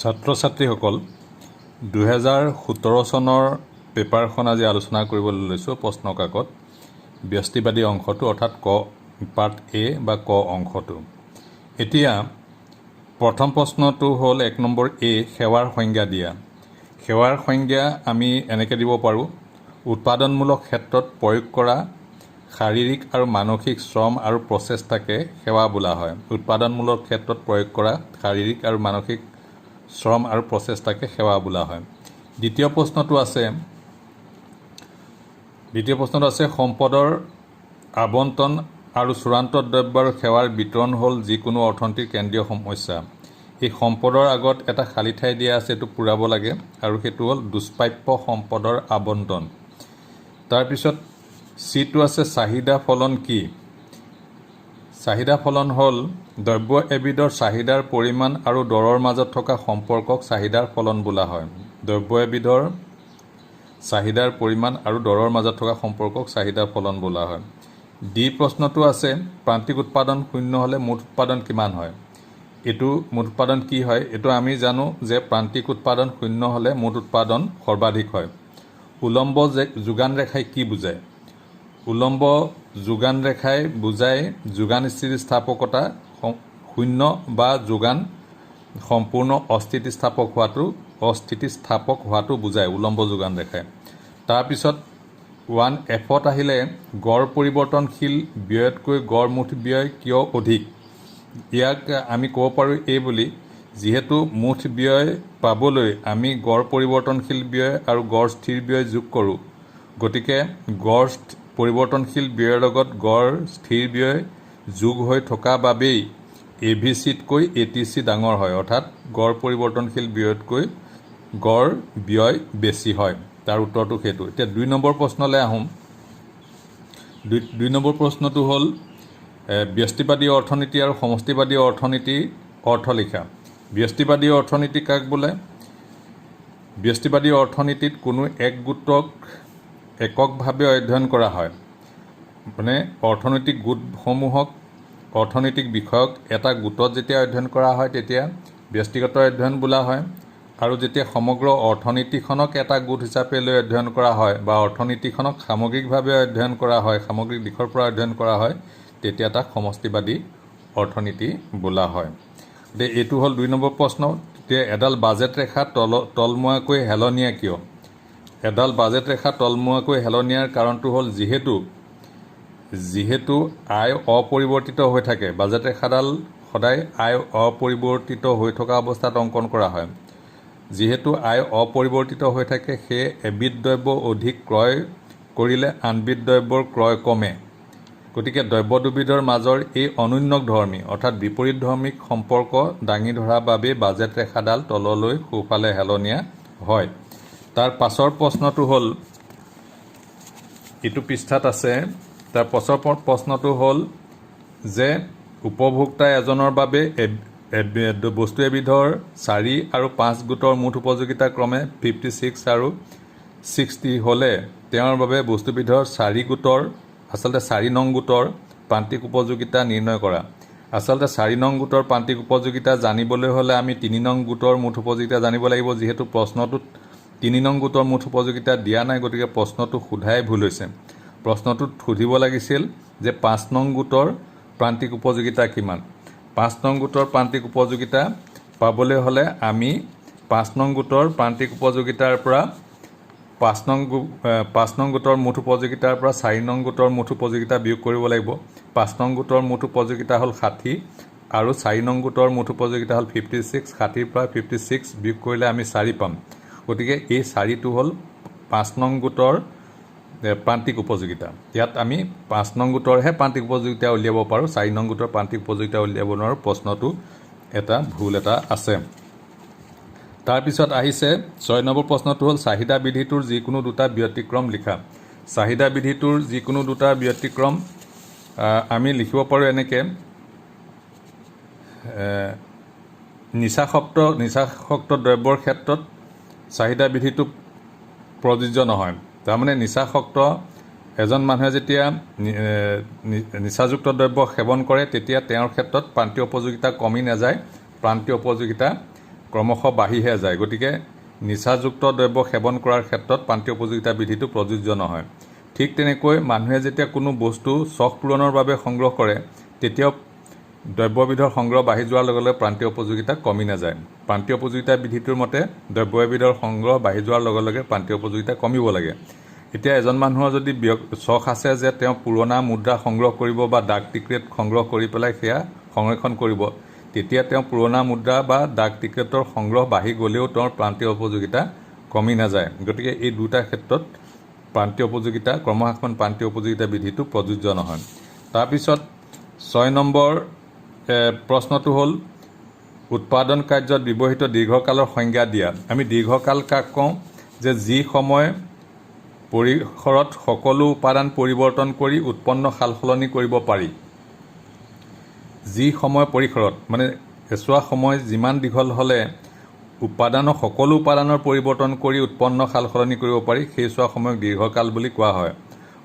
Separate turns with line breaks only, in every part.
ছাত্ৰ ছাত্ৰীসকল 2017 চনৰ পেপাৰখন আজি আলোচনা কৰিবলৈ লৈছোঁ। প্ৰশ্ন কাকত ব্যষ্টিবাদী অংশটো অৰ্থাৎ ক পাৰ্ট এ বা ক অংশটো। এতিয়া প্ৰথম প্ৰশ্নটো হ'ল 1 নম্বৰ এ, সেৱাৰ সংজ্ঞা দিয়া। সেৱাৰ সংজ্ঞা আমি এনেকৈ দিব পাৰোঁ: উৎপাদনমূলক ক্ষেত্ৰত প্ৰয়োগ কৰা শাৰীৰিক আৰু মানসিক শ্ৰম আৰু প্ৰচেষ্টাকে সেৱা বোলা হয়। উৎপাদনমূলক ক্ষেত্ৰত প্ৰয়োগ কৰা শাৰীৰিক আৰু মানসিক শ্ৰম আৰু প্ৰচেষ্টাকে সেৱা বোলা হয়। দ্বিতীয় প্ৰশ্নটো আছে সম্পদৰ আবণ্টন আৰু চূড়ান্ত দ্ৰব্য আৰু সেৱাৰ বিতৰণ হ'ল যিকোনো অৰ্থনীতিৰ কেন্দ্ৰীয় সমস্যা। এই সম্পদৰ আগত এটা খালী ঠাই দিয়া আছে, এইটো পূৰাব লাগে, আৰু সেইটো হ'ল দুষ্প্ৰাপ্য সম্পদৰ আবণ্টন। তাৰপিছত চিটো আছে চাহিদা ফলন কি? চাহিদা ফলন হ'ল দ্ৰব্য এবিধৰ চাহিদাৰ পৰিমাণ আৰু দৰৰ মাজত থকা সম্পৰ্কক চাহিদাৰ ফলন বোলা হয়। দ্ৰব্য এবিধৰ চাহিদাৰ পৰিমাণ আৰু দৰৰ মাজত থকা সম্পৰ্কক চাহিদাৰ ফলন বোলা হয়। ডি প্ৰশ্নটো আছে প্ৰান্তিক উৎপাদন শূন্য হ'লে মুঠ উৎপাদন কিমান হয়? এইটো মুঠ উৎপাদন কি হয়? এইটো আমি জানো যে প্ৰান্তিক উৎপাদন শূন্য হ'লে মুঠ উৎপাদন সৰ্বাধিক হয়। উলম্ব যোগান ৰেখাই কি বুজায়? উলম্ব যোগান ৰেখাই বুজায় যোগান স্থিতিস্থাপকতা শূন্য বা যোগান সম্পূৰ্ণ অস্থিতিস্থাপক হোৱাটো বুজায় উলম্ব যোগান ৰেখাই। তাৰপিছত 1Fত আহিলে গড় পৰিৱৰ্তনশীল ব্যয়তকৈ গড় মুঠ ব্যয় কিয় অধিক? ইয়াক আমি ক'ব পাৰোঁ এই বুলি, যিহেতু মুঠ ব্যয় পাবলৈ আমি গড় পৰিৱৰ্তনশীল ব্যয় আৰু গড় স্থিৰ ব্যয় যোগ কৰোঁ, গতিকে গড় পৰিৱৰ্তনশীল ব্যয়ৰ লগত গড় স্থিৰ ব্যয় যোগ হৈ থকা বাবেই AVCতকৈ ATC ডাঙৰ হয়, অৰ্থাৎ গড় পৰিৱৰ্তনশীল ব্যয়তকৈ গড় ব্যয় বেছি হয়। তাৰ উত্তৰটো সেইটো। এতিয়া 2 নম্বৰ প্ৰশ্নলৈ আহোঁ। 2 নম্বৰ প্ৰশ্নটো হ'ল ব্যষ্টিবাদী অৰ্থনীতি আৰু সমষ্টিবাদী অৰ্থনীতিৰ অৰ্থ লিখা। ব্যষ্টিবাদী অৰ্থনীতি কাক বোলে? ব্যষ্টিবাদী অৰ্থনীতিত কোনো এক গোটক এককভাৱে অধ্যয়ন কৰা হয়। মানে অৰ্থনৈতিক গোটসমূহক অৰ্থনৈতিক বিষয়ক এটা গোটত যেতিয়া অধ্যয়ন কৰা হয় তেতিয়া ব্যক্তিগত অধ্যয়ন বোলা হয়, আৰু যেতিয়া সমগ্ৰ অৰ্থনীতিখনক এটা গোট হিচাপে লৈ অধ্যয়ন কৰা হয় বা অৰ্থনীতিখনক সামগ্ৰিকভাৱে অধ্যয়ন কৰা হয়, সামগ্ৰিক দিশৰ পৰা অধ্যয়ন কৰা হয়, তেতিয়া তাক সমষ্টিবাদী অৰ্থনীতি বোলা হয়। গতিকে এইটো হ'ল 2 নম্বৰ প্ৰশ্ন। তেতিয়া এডাল বাজেট ৰেখা তলমুৱাকৈ হেলনীয়া কিয়? এডাল বাজেট ৰেখা তলমুৱাকৈ হেলনীয়াৰ কাৰণটো হ'ল যিহেতু আয় অপৰিৱৰ্তিত হৈ থাকে। বাজেট ৰেখাডাল সদায় আয় অপৰিৱৰ্তিত হৈ থকা অৱস্থাত অংকন কৰা হয়। যিহেতু আয় অপৰিৱৰ্তিত হৈ থাকে, সেয়ে এবিধ দ্ৰব্য অধিক ক্ৰয় কৰিলে আনবিধ দ্ৰব্যৰ ক্ৰয় কমে। গতিকে দ্ৰব্য দুবিধৰ মাজৰ এই অনন্যধৰ্মী অৰ্থাৎ বিপৰীতধৰ্মী সম্পৰ্ক দাঙি ধৰাৰ বাবেই বাজেট ৰেখাডাল তললৈ সোঁফালে হেলনীয়া হয়। তাৰ পাছৰ প্ৰশ্নটো হ'ল, ইটো পৃষ্ঠাত আছে, তাৰ পাছৰ প্ৰশ্নটো হ'ল যে উপভোক্তা এজনৰ বাবে বস্তু এবিধৰ 4 আৰু 5 গোটৰ মুঠ উপযোগিতা ক্ৰমে 56 আৰু 60 হ'লে তেওঁৰ বাবে বস্তুবিধৰ 4 নং গোটৰ প্ৰান্তিক উপযোগিতা নিৰ্ণয় কৰা। আচলতে 4 নং গোটৰ প্ৰান্তিক উপযোগিতা জানিবলৈ হ'লে আমি 3 নং গোটৰ মুঠ উপযোগিতা জানিব লাগিব। যিহেতু প্ৰশ্নটোত 3 নং গোটৰ মুঠ উপযোগিতা দিয়া নাই, গতিকে প্ৰশ্নটো সোধাই ভুল হৈছে। প্ৰশ্নটোত সুধিব লাগিছিল যে 5 নং গোটৰ প্ৰান্তিক উপযোগিতা কিমান। 5 নং গোটৰ প্ৰান্তিক উপযোগিতা পাবলৈ হ'লে আমি 5 নং গোটৰ প্ৰান্তিক উপযোগিতাৰ পৰা 5 নং গোটৰ মুঠ উপযোগিতাৰ পৰা 4 নং গোটৰ মুঠ উপযোগিতা বিয়োগ কৰিব লাগিব। 5 নং গোটৰ মুঠ উপযোগিতা হ'ল 60 আৰু 4 নং গোটৰ মুঠ উপযোগিতা হ'ল 56। 60ৰ পৰা 56 বিয়োগ কৰিলে আমি 4 পাম। গতিকে এই 4টো হ'ল 5 নং গোটৰ প্ৰান্তিক উপযোগিতা। ইয়াত আমি 5 নং গোটৰহে প্ৰান্তিক উপযোগিতা উলিয়াব পাৰোঁ, 4 নং গোটৰ প্ৰান্তিক উপযোগিতা উলিয়াব নোৱাৰোঁ। প্ৰশ্নটো ভুল এটা আছে। তাৰপিছত আহিছে 6 নম্বৰ প্ৰশ্নটো হ'ল চাহিদা বিধিটোৰ যিকোনো দুটা ব্যতিক্ৰম লিখা। চাহিদা বিধিটোৰ যিকোনো দুটা ব্যতিক্ৰম আমি লিখিব পাৰোঁ এনেকৈ: নিচাসক্ত দ্ৰব্যৰ ক্ষেত্ৰত চাহিদা বিধিটো প্ৰযোজ্য নহয়। তাৰমানে নিচাসক্ত এজন মানুহে যেতিয়া নিচাযুক্ত দ্ৰব্য সেৱন কৰে তেতিয়া তেওঁৰ ক্ষেত্ৰত প্ৰান্তীয় উপযোগিতা কমি নাযায়, প্ৰান্তীয় উপযোগিতা ক্ৰমশঃ বাঢ়িহে যায়। গতিকে নিচাযুক্ত দ্ৰব্য সেৱন কৰাৰ ক্ষেত্ৰত প্ৰান্তীয় উপযোগিতা বিধিটো প্ৰযোজ্য নহয়। ঠিক তেনেকৈ মানুহে যেতিয়া কোনো বস্তু চখ পূৰণৰ বাবে সংগ্ৰহ কৰে, তেতিয়াও দ্ৰব্যবিধৰ সংগ্ৰহ বাঢ়ি যোৱাৰ লগে লগে প্ৰান্তীয় উপযোগিতা কমি নাযায়। প্ৰান্তীয় উপযোগিতা বিধিটোৰ মতে দ্ৰব্যবিধৰ সংগ্ৰহ বাঢ়ি যোৱাৰ লগে লগে প্ৰান্তীয় উপযোগিতা কমিব লাগে। এতিয়া এজন মানুহৰ যদি চখ আছে যে তেওঁ পুৰণা মুদ্ৰা সংগ্ৰহ কৰিব বা ডাক টিকেট সংগ্ৰহ কৰি পেলাই সেয়া সংৰক্ষণ কৰিব, তেতিয়া তেওঁ পুৰণা মুদ্ৰা বা ডাক টিকেটৰ সংগ্ৰহ বাঢ়ি গ'লেও তেওঁৰ প্ৰান্তীয় উপযোগিতা কমি নাযায়। গতিকে এই দুটা ক্ষেত্ৰত প্ৰান্তীয় উপযোগিতা ক্ৰমহ্ৰাসমান প্ৰান্তীয় উপযোগিতা বিধিটো প্ৰযোজ্য নহয়। তাৰপিছত 6 নম্বৰ প্ৰশ্নটো হ'ল উৎপাদন কাৰ্যত ব্যৱহৃত দীৰ্ঘকালৰ সংজ্ঞা দিয়া। আমি দীৰ্ঘকাল কাক কওঁ? যে যি সময় পৰিসৰত সকলো উপাদান পৰিৱৰ্তন কৰি উৎপন্ন সালসলনি কৰিব পাৰি। যি সময় পৰিসৰত মানে এছোৱা সময় যিমান দীঘল হ'লে সকলো উপাদানৰ পৰিৱৰ্তন কৰি উৎপন্ন সালসলনি কৰিব পাৰি, সেইছোৱা সময়ক দীৰ্ঘকাল বুলি কোৱা হয়।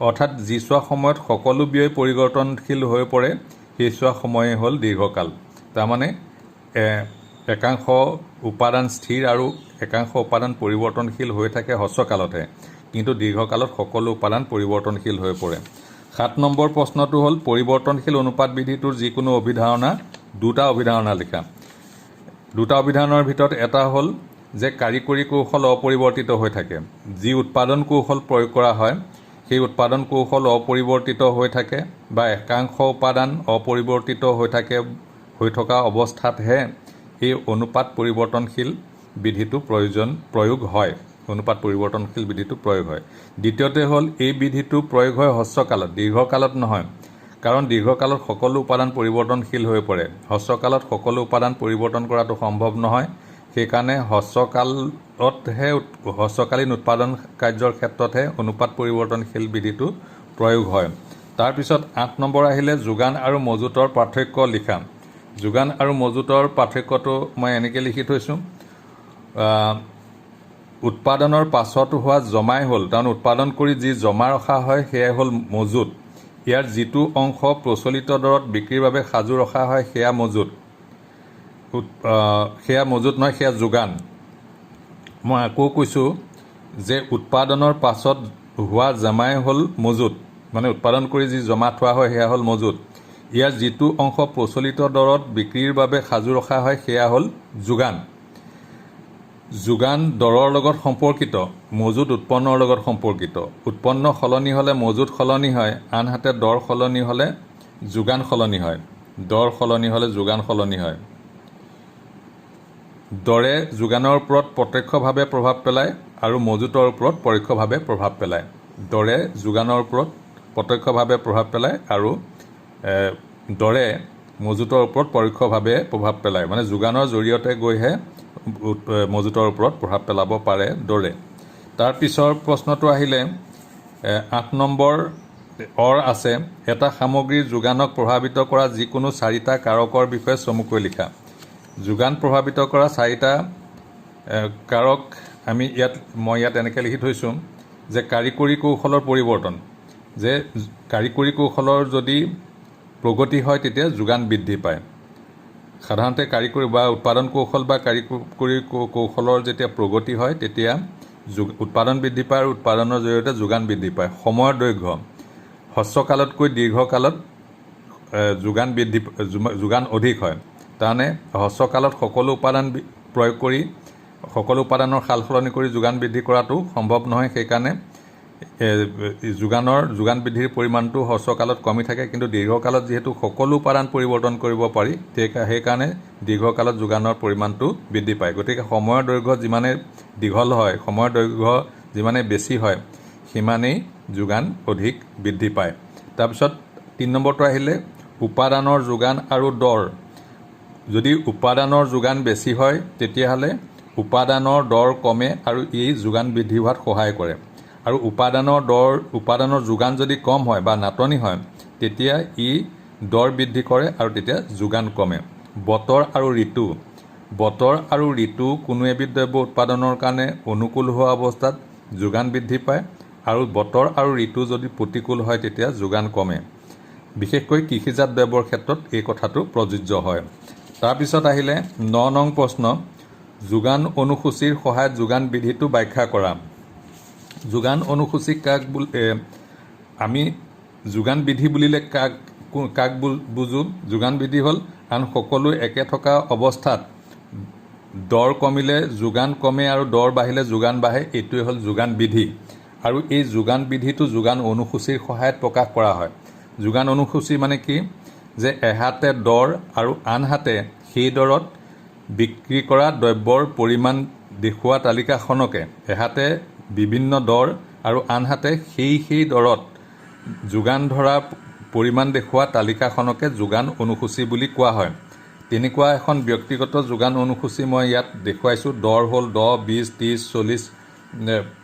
অৰ্থাৎ যিছোৱা সময়ত সকলো ব্যয় পৰিৱৰ্তনশীল হৈ পৰে সেইছোৱা সময়ে হ'ল দীৰ্ঘকাল। তাৰমানে একাংশ উপাদান স্থিৰ আৰু একাংশ উপাদান পৰিৱৰ্তনশীল হৈ থাকে হ্ৰস্বকালতহে, কিন্তু দীৰ্ঘকালত সকলো উপাদান পৰিৱৰ্তনশীল হৈ পৰে। 7 নম্বৰ প্ৰশ্নটো হ'ল পৰিৱৰ্তনশীল অনুপাত বিধিটোৰ যিকোনো অভিধাৰণা, দুটা অভিধাৰণা লিখা। দুটা অভিধাৰণৰ ভিতৰত এটা হ'ল যে কাৰিকৰী কৌশল অপৰিৱৰ্তিত হৈ থাকে। যি উৎপাদন কৌশল প্ৰয়োগ কৰা হয় সেই উৎপাদন কৌশল অপৰিৱৰ্তিত হৈ থাকে বা একাংশ উপাদান অপৰিৱৰ্তিত হৈ থকা অৱস্থাতহে এই অনুপাত পৰিৱৰ্তনশীল বিধিটো প্ৰয়োগ হয়। অনুপাত পৰিৱৰ্তনশীল বিধিটো প্ৰয়োগ হয়। দ্বিতীয়তে হ'ল এই বিধিটো প্ৰয়োগ হয় হ্ৰস্বকালত, দীৰ্ঘকালত নহয়। কাৰণ দীৰ্ঘকালত সকলো উপাদান পৰিৱৰ্তনশীল হৈ পৰে, হ্ৰস্বকালত সকলো উপাদান পৰিৱৰ্তন কৰাটো সম্ভৱ নহয়। সেইকাৰণে হ্ৰস্বকালীন উৎপাদন কাৰ্যৰ ক্ষেত্ৰতহে অনুপাত পৰিৱৰ্তনশীল বিধিটো প্ৰয়োগ হয়। তাৰপিছত 8 নম্বৰ আহিলে যোগান আৰু মজুতৰ পাৰ্থক্য লিখা। যোগান আৰু মজুতৰ পাৰ্থক্যটো মই এনেকৈ লিখি থৈছোঁ। উৎপাদনৰ পাছত হোৱা জমাই হ'ল, তাৰমানে উৎপাদন কৰি যি জমা ৰখা হয় সেয়াই হ'ল মজুত। ইয়াৰ যিটো অংশ প্ৰচলিত দৰত বিক্ৰীৰ বাবে সাজু ৰখা হয় সেয়া মজুত। সেয়া মজুত নহয়, সেয়া যোগান। মই আকৌ কৈছোঁ যে উৎপাদনৰ পাছত হোৱা জমাই হ'ল মজুত, মানে উৎপাদন কৰি যি জমা থোৱা হয় সেয়া হ'ল মজুত। ইয়াৰ যিটো অংশ প্ৰচলিত দৰত বিক্ৰীৰ বাবে সাজু ৰখা হয় সেয়া হ'ল যোগান। যোগান দৰৰ লগত সম্পৰ্কিত, মজুত উৎপন্নৰ লগত সম্পৰ্কিত। উৎপন্ন সলনি হ'লে মজুত সলনি হয়, আনহাতে দৰ সলনি হ'লে যোগান সলনি হয়। দৰ সলনি হ'লে যোগান সলনি হয়। দৰে যোগানৰ ওপৰত প্ৰত্যক্ষভাৱে প্ৰভাৱ পেলায় আৰু মজুতৰ ওপৰত পৰোক্ষভাৱে প্ৰভাৱ পেলায়। দৰে যোগানৰ ওপৰত প্ৰত্যক্ষভাৱে প্ৰভাৱ পেলায় আৰু দৰে মজুতৰ ওপৰত পৰোক্ষভাৱে প্ৰভাৱ পেলায়। মানে যোগানৰ জৰিয়তে গৈহে মজুতৰ ওপৰত প্ৰভাৱ পেলাব পাৰে দৰে। তাৰ পিছৰ প্ৰশ্নটো আহিলে 8 নম্বৰ আছে এটা সামগ্ৰীৰ যোগানক প্ৰভাৱিত কৰা যিকোনো 4টা কাৰকৰ বিষয়ে চমুকৈ লিখা। যোগান প্ৰভাৱিত কৰা 4টা কাৰক মই ইয়াত এনেকৈ লিখি থৈছোঁ যে কাৰিকৰী কৌশলৰ পৰিৱৰ্তন, যে কাৰিকৰী কৌশলৰ যদি প্ৰগতি হয় তেতিয়া যোগান বৃদ্ধি পায়। সাধাৰণতে কাৰিকৰী বা উৎপাদন কৌশল বা কাৰিকৰী কৌশলৰ যেতিয়া প্ৰগতি হয় তেতিয়া উৎপাদন বৃদ্ধি পায় আৰু উৎপাদনৰ জৰিয়তে যোগান বৃদ্ধি পায়। সময়ৰ দৈৰ্ঘ্য হ্ৰস্বকালতকৈ দীৰ্ঘকালত যোগান অধিক হয়। তাৰমানে হ্ৰস্বকালত সকলো উপাদান প্ৰয়োগ কৰি সকলো উপাদানৰ সালসলনি কৰি যোগান বৃদ্ধি কৰাটো সম্ভৱ নহয়। সেইকাৰণে যোগান বৃদ্ধিৰ পৰিমাণটো হ্ৰস্বকালত কমি থাকে, কিন্তু দীৰ্ঘকালত যিহেতু সকলো উপাদান পৰিৱৰ্তন কৰিব পাৰি সেইকাৰণে দীৰ্ঘকালত যোগানৰ পৰিমাণটো বৃদ্ধি পায়। গতিকে সময়ৰ দৈৰ্ঘ্য যিমানে দীঘল হয়, সময়ৰ দৈৰ্ঘ্য যিমানে বেছি হয় সিমানেই যোগান অধিক বৃদ্ধি পায়। তাৰপিছত 3 নম্বৰটো আহিলে উপাদানৰ যোগান আৰু দৰ। যদি উপাদানৰ যোগান বেছি হয় তেতিয়াহ'লে উপাদানৰ দৰ কমে আৰু ই যোগান বৃদ্ধি হোৱাত সহায় কৰে। আৰু উপাদানৰ যোগান যদি কম হয় বা নাটনি হয় তেতিয়া ই দৰ বৃদ্ধি কৰে আৰু তেতিয়া যোগান কমে। বতৰ আৰু ঋতু কোনো এবিধ দ্ৰব্য উৎপাদনৰ কাৰণে অনুকূল হোৱা অৱস্থাত যোগান বৃদ্ধি পায় আৰু বতৰ আৰু ঋতু যদি প্ৰতিকূল হয় তেতিয়া যোগান কমে। বিশেষকৈ কৃষিজাত দ্ৰব্যৰ ক্ষেত্ৰত এই কথাটো প্ৰযোজ্য হয়। তাৰপিছত আহিলে 9 নং প্ৰশ্ন যোগান অনুসূচীৰ সহায়ত যোগান বিধিটো ব্যাখ্যা কৰা। যোগান অনুসূচী কাক আমি যোগান বিধি বুলিলে কাক বুজো? যোগান বিধি হ'ল আন সকলো একে থকা অৱস্থাত দৰ কমিলে যোগান কমে আৰু দৰ বাঢ়িলে যোগান বাঢ়ে, এইটোৱে হ'ল যোগান বিধি। আৰু এই যোগান বিধিটো যোগান অনুসূচীৰ সহায়ত প্ৰকাশ কৰা হয়। যোগান অনুসূচী মানে কি? যে এহাতে দৰ আৰু আনহাতে সেই দৰত বিক্ৰী কৰা দ্ৰব্যৰ পৰিমাণ দেখুওৱা তালিকাখনকে এহাতে বিভিন্ন দৰ আৰু আনহাতে সেই দৰত যোগান ধৰা পৰিমাণ দেখুওৱা তালিকাখনকে যোগান অনুসূচী বুলি কোৱা হয়। তেনেকুৱা এখন ব্যক্তিগত যোগান অনুসূচী মই ইয়াত দেখুৱাইছোঁ। দৰ হ'ল 10, 20, 30, 40,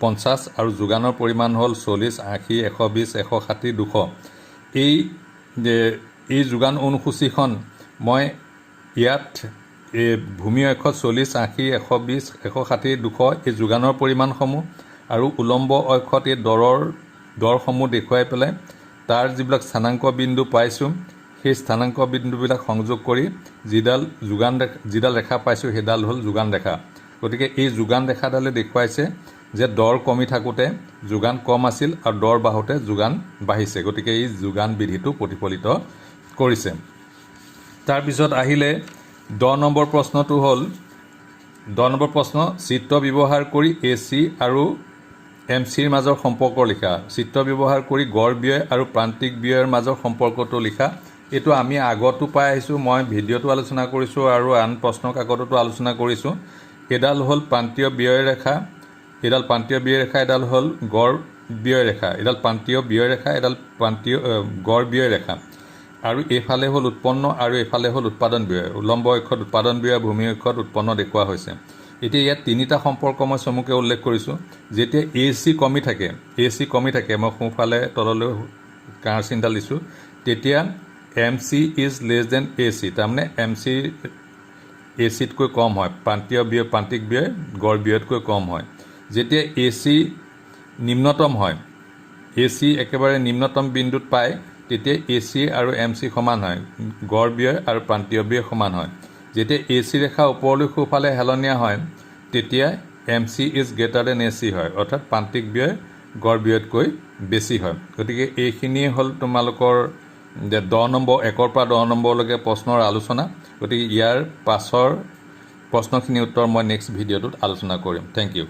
50 আৰু যোগানৰ পৰিমাণ হ'ল 40, 80, 120, 160, 200। এই যোগান অনুসূচীখন মই ইয়াত ভূমি অক্ষত 40, 80, 120, 160, 200 এই যোগানৰ পৰিমাণসমূহ আৰু উলম্ব অক্ষত এই দৰসমূহ দেখুৱাই পেলাই তাৰ যিবিলাক স্থানাংক বিন্দু পাইছোঁ সেই স্থানাংক বিন্দুবিলাক সংযোগ কৰি যিডাল ৰেখা পাইছোঁ সেইডাল হ'ল যোগান ৰেখা। গতিকে এই যোগান ৰেখাডালে দেখুৱাইছে যে দৰ কমি থাকোঁতে যোগান কম আছিল আৰু দৰ বাঢ়োতে যোগান বাঢ়িছে। গতিকে এই যোগান বিধিটো প্ৰতিফলিত কৰিছে। তাৰপিছত আহিলে 10 নম্বৰ প্ৰশ্নটো হ'ল 10 নম্বৰ প্ৰশ্ন, চিত্ৰ ব্যৱহাৰ কৰি AC আৰু MCৰ মাজৰ সম্পৰ্ক লিখা। চিত্ৰ ব্যৱহাৰ কৰি গড় ব্যয় আৰু প্ৰান্তিক ব্যয়ৰ মাজৰ সম্পৰ্কটো লিখা। এইটো আমি আগতো পাই আহিছোঁ, মই ভিডিঅ'টো আলোচনা কৰিছোঁ আৰু আন প্ৰশ্ন কাকততো আলোচনা কৰিছোঁ। এডাল হ'ল প্ৰান্তীয় ব্যয় ৰেখা, এডাল প্ৰান্তীয় ব্যয় ৰেখা, এডাল হ'ল গড় ব্যয় ৰেখা। এডাল প্ৰান্তীয় ব্যয় ৰেখা, এডাল প্ৰান্তীয় গড় ব্যয় ৰেখা। আৰু এইফালে হ'ল উৎপন্ন আৰু এইফালে হ'ল উৎপাদন ব্যয়। উলম্ব অক্ষত উৎপাদন ব্যয়, ভূমি অক্ষত উৎপন্ন দেখুওৱা হৈছে। এতিয়া ইয়াত তিনিটা সম্পৰ্ক মই চমুকৈ উল্লেখ কৰিছোঁ। যেতিয়া AC কমি থাকে, মই সোঁফালে তললৈ কাঁড় চিনডাল দিছোঁ, তেতিয়া MC is less than AC, তাৰমানে MC ACতকৈ কম হয়। প্ৰান্তিক ব্যয় গড় ব্যয়তকৈ কম হয়। যেতিয়া AC নিম্নতম হয়, AC একেবাৰে নিম্নতম বিন্দুত পায়, তেতিয়া AC আৰু MC সমান হয়, গড় ব্যয় আৰু প্ৰান্তীয় ব্যয় সমান হয়। যেতিয়া AC ৰেখা ওপৰলৈ সোঁফালে হেলনীয়া হয়, তেতিয়া MC is greater than AC হয়, অৰ্থাৎ প্ৰান্তিক ব্যয় গড় ব্যয়তকৈ বেছি হয়। গতিকে এইখিনিয়ে হ'ল তোমালোকৰ 10 নম্বৰ 1ৰ পৰা 10 নম্বৰলৈকে প্ৰশ্নৰ আলোচনা। গতিকে ইয়াৰ পাছৰ প্ৰশ্নখিনিৰ উত্তৰ মই নেক্সট ভিডিঅ'টোত আলোচনা কৰিম। Thank U.